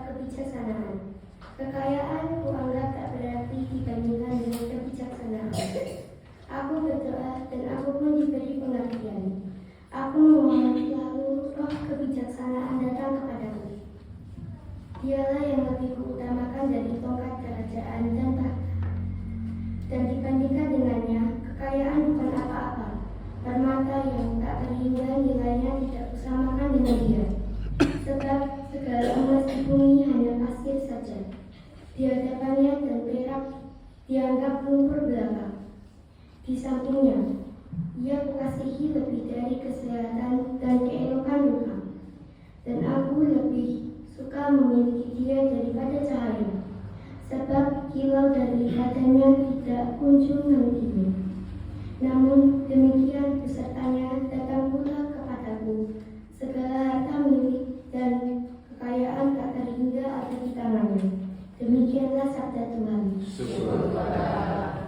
kebijaksanaan. Kekayaan kuanggap tak berarti dibandingkan dengan kebijaksanaan. Aku berdoa dan aku pun diberi pengertian. Aku memohon lalu roh kebijaksanaan datang kepadaku. Dialah yang lebih kuutamakan dari tongkat kerajaan dan tahta. Dan dibandingkan dengannya, kekayaan bukan apa-apa. Permata yang tak terhingga nilainya tidak kusamakan dengan dia. Sebab segala emas di bumi hanya pasir saja. Di hadapannya dan perak dianggap lumpur belaka. Di sampingnya, ia kukasihi lebih dari kesehatan dan keelokan muka. Dan aku lebih suka memiliki dia daripada cahaya. Sebab kilau dari badannya tidak kunjung hentinya. Namun demikian besertanya datang pula kepadaku segala harta milik dan kekayaan tak terhingga ada di tangannya. Demikianlah sabda Tuhan. Syukur kepada Allah.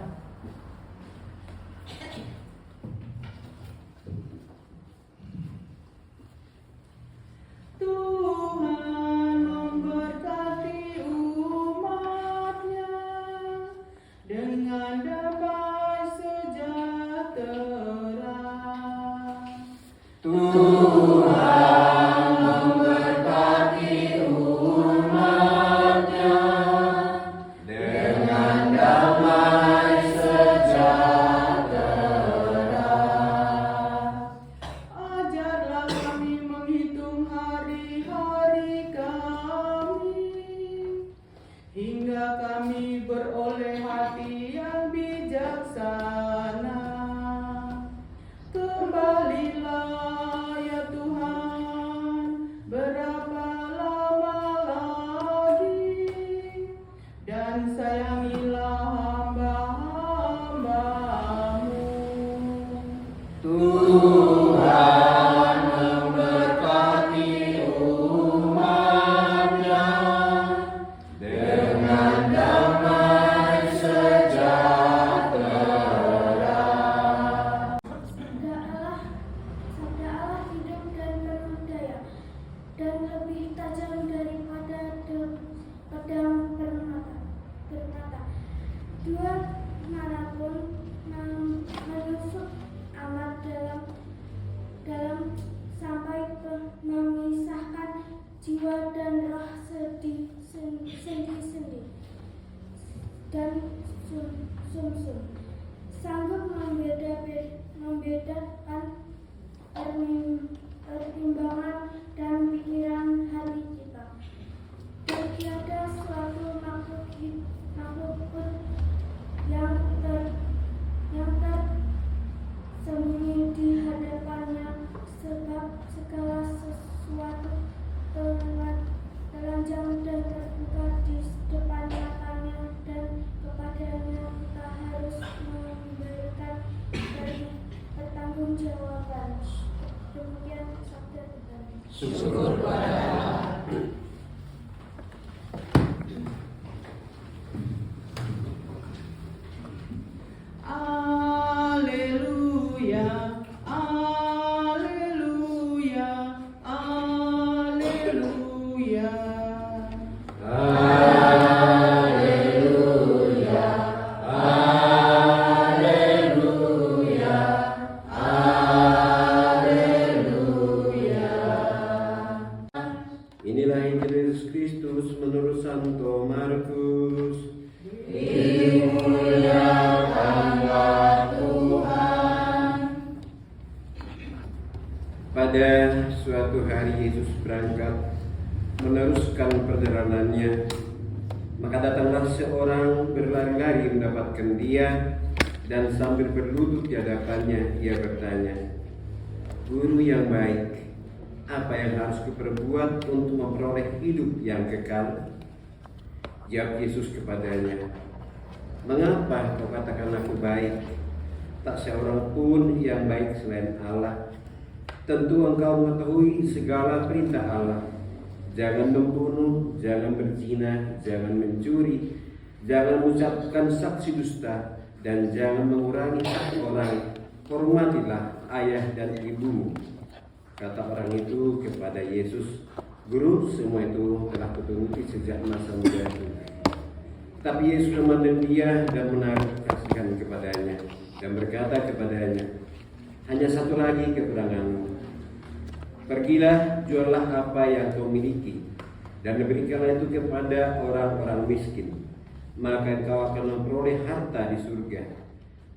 Tuhan memberkati umat-Nya dengan damai sejahtera. Tuhan memberkati umat-Nya dengan damai sejahtera. Ajarlah kami menghitung hari-hari kami, hingga kami beroleh hati yang bijaksana. Kembalilah ya Tuhan, berapa lama lagi, dan sayangilah hamba-hamba-Mu. Tuhan memberkati umat-Nya dengan damai sejahtera. Sabda Allah hidup dan penuh daya, dan lebih tajam daripada pedang bermata. Dua manapun menusuk amat dalam sampai memisahkan jiwa dan roh sendi-sendi dan sumsum, sanggup membedakan pertimbangan dan pikiran hati kita. Tiada suatu makhluk pun yang tersembunyi di hadapannya, sebab segala sesuatu telanjang dan terbuka di depan matanya, dan kepadanya kita harus memberikan pertanggungjawaban. Demikian sabda Tuhan. Syukur kepada Allah. Alleluia, alleluia, alleluia. Alleluia, alleluia, alleluia. Inilah Injil Yesus Kristus menurut Santo Markus. Dimuliakanlah Tuhan. Pada suatu hari Yesus berangkat meneruskan perjalanannya. Maka datanglah seorang berlari-lari mendapatkan dia, dan sambil berlutut di hadapannya ia bertanya, "Guru yang baik, apa yang harus kuperbuat untuk memperoleh hidup yang kekal?" Jawab Yesus kepadanya, "Mengapa kau katakan aku baik? Tak seorang pun yang baik selain Allah. Tentu engkau mengetahui segala perintah Allah. Jangan membunuh, jangan berzina, jangan mencuri, jangan mengucapkan saksi dusta, dan jangan mengurangi hak orang. Hormatilah ayah dan ibumu." Kata orang itu kepada Yesus, Guru, semua itu telah kuturuti sejak masa mudaku. Tapi Yesus memandang dia dan menaruh kasihkan kepadanya dan berkata kepadanya, hanya satu lagi kekuranganmu. Pergilah, juallah apa yang kau miliki dan berikanlah itu kepada orang-orang miskin, maka kau akan memperoleh harta di surga.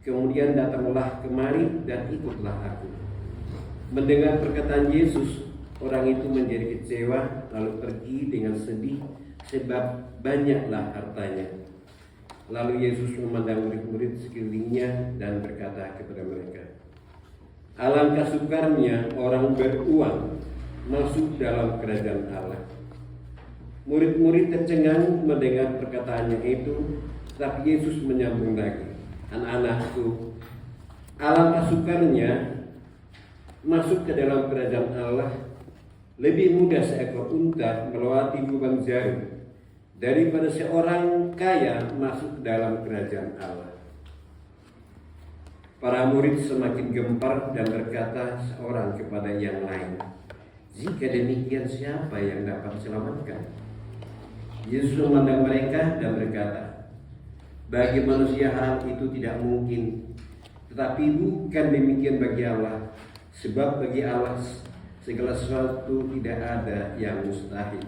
Kemudian datanglah kemari dan ikutlah aku. Mendengar perkataan Yesus, orang itu menjadi kecewa lalu pergi dengan sedih sebab banyaklah hartanya. Lalu Yesus memandang murid-murid sekelilingnya dan berkata kepada mereka, alangkah sukarnya orang beruang masuk dalam kerajaan Allah. Murid-murid tercengang mendengar perkataannya itu, tapi Yesus menyambung lagi, anak-anakku, alangkah sukarnya masuk ke dalam kerajaan Allah. Lebih mudah seekor unta melewati lubang jarum daripada seorang kaya masuk ke dalam kerajaan Allah. Para murid semakin gempar dan berkata seorang kepada yang lain, jika demikian siapa yang dapat diselamatkan? Yesus memandang mereka dan berkata, bagi manusia hal itu tidak mungkin, tetapi bukan demikian bagi Allah, sebab bagi Allah segala sesuatu tidak ada yang mustahil.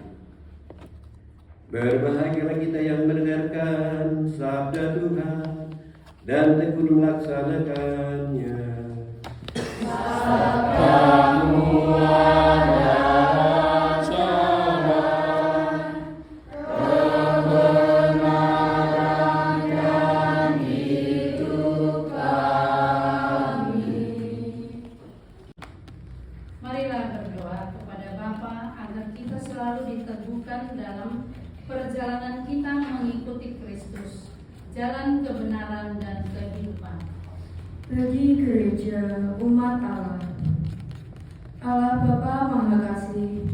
Berbahagialah kita yang mendengarkan sabda Tuhan dan tekun melaksanakannya. Sabdamu adalah jalan, kebenaran dan hidup kami. Marilah berdoa kepada Bapa agar kita selalu diteguhkan dalam perjalanan kita mengikuti Kristus, jalan kebenaran dan kehidupan. Bagi gereja umat Allah, Allah Bapa Maha Kasih,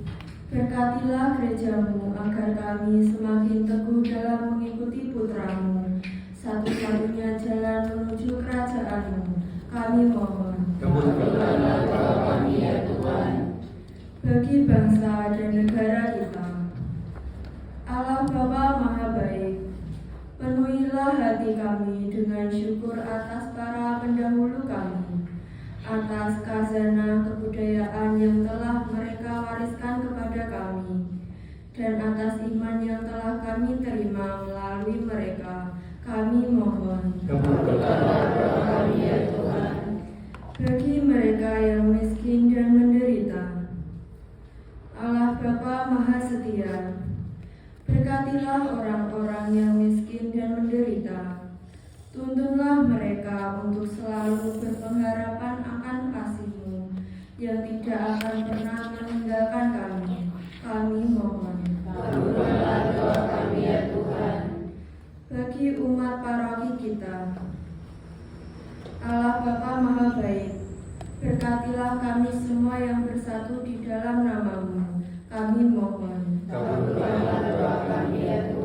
berkatilah gerejamu agar kami semakin teguh dalam mengikuti putramu, satu-satunya jalan menuju kerajaanmu. Kami mohon. Kabulkanlah doa kami ya Tuhan. Bagi bangsa dan negara kita, Allah Bapa Maha Baik, penuhilah hati kami dengan syukur atas para pendahulu kami, atas khazanah kebudayaan yang telah mereka wariskan kepada kami, dan atas iman yang telah kami terima melalui mereka. Kami mohon. Kabulkanlah doa kami ya Tuhan. Bagi mereka yang miskin dan menderita, Allah Bapa Maha Setia, berkatilah orang-orang yang miskin dan menderita. Tuntunlah mereka untuk selalu berpengharapan akan kasih-Mu yang tidak akan pernah meninggalkan kami. Kami mohon. Kabulkanlah doa kami ya Tuhan. Bagi umat paroki kita, Allah Bapa Maha Baik, berkatilah kami semua yang bersatu di dalam nama-Mu. Kami mohon. Kabulkanlah doa kami ya Tuhan.